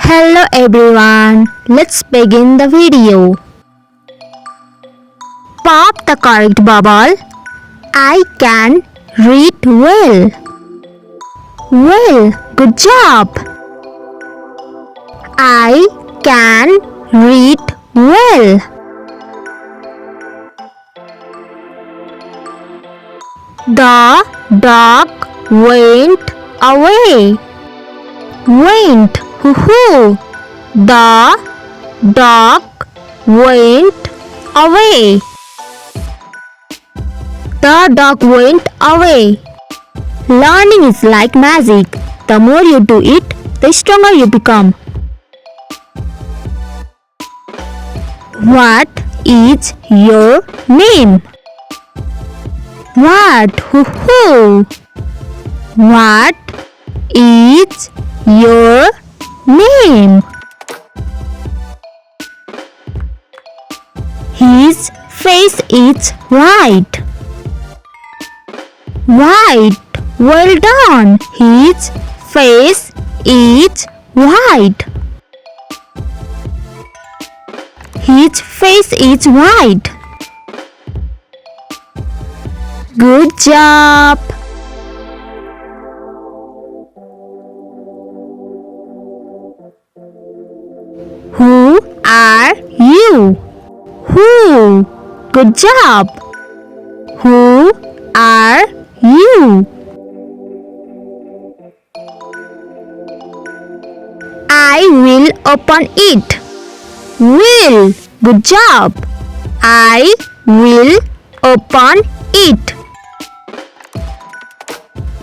Hello everyone, let's begin the video. Pop the correct bubble. I can read well. Well, good job. I can read well. The dog went away. Went. Hoo-hoo. The dog went away. The dog went away. Learning is like magic. The more you do it, the stronger you become. What is your name? What? Hoo-hoo. What is your name? His face is white. White. Well done. His face is white. His face is white. Good job. Who are you? Who? Good job. Who are you? I will open it. Will. Good job. I will open it.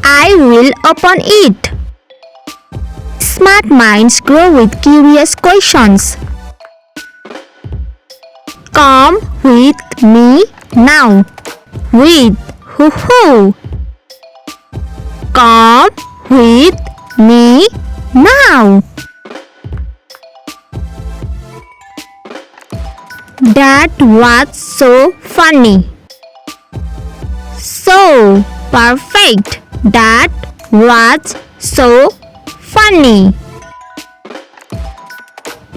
I will open it. Smart minds grow with curious questions. Come with me now. With hoo-hoo. Come with me now. That was so funny. So perfect. That was so funny.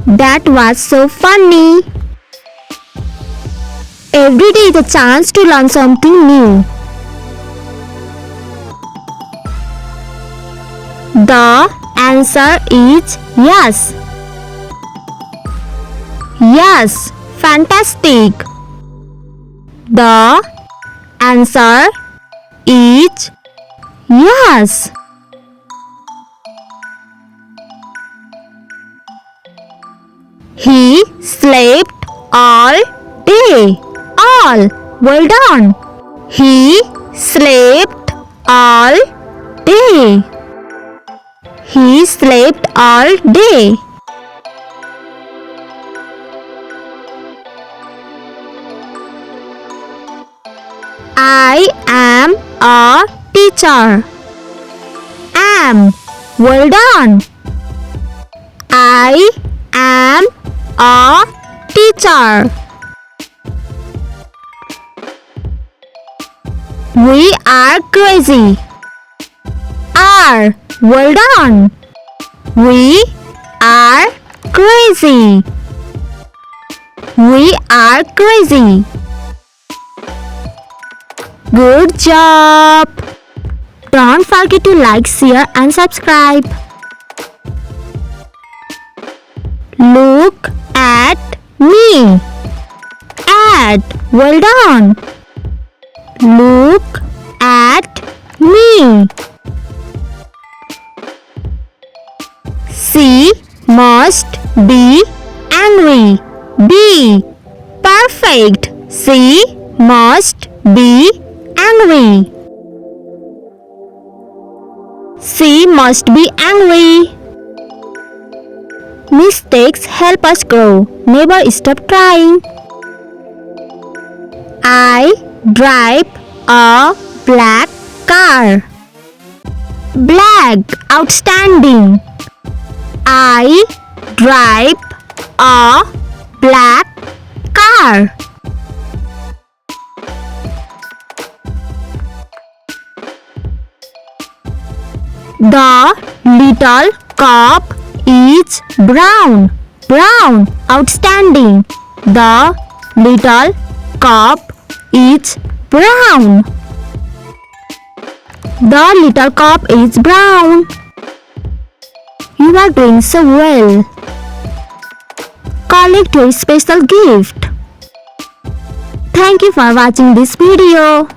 That was so funny. Every day is a chance to learn something new. The answer is yes. Yes. Fantastic. The answer is yes. He slept all day. All. Well done. He slept all day. He slept all day. I am a teacher. Am. Well done. I am a teacher. We are crazy. Are. Well done. We are crazy. We are crazy. Good job. Don't forget to like, share and subscribe. Look at me. At. Well done. Look at me. She must be angry. Be. Perfect. She must be angry. She must be angry. Mistakes help us grow. Never stop trying. I drive a black car. Black. Outstanding. I drive a black car. The little cup is brown. Brown. Outstanding. The little cup is brown. The little cup is brown. You are doing so well. Collect your special gift. Thank you for watching this video.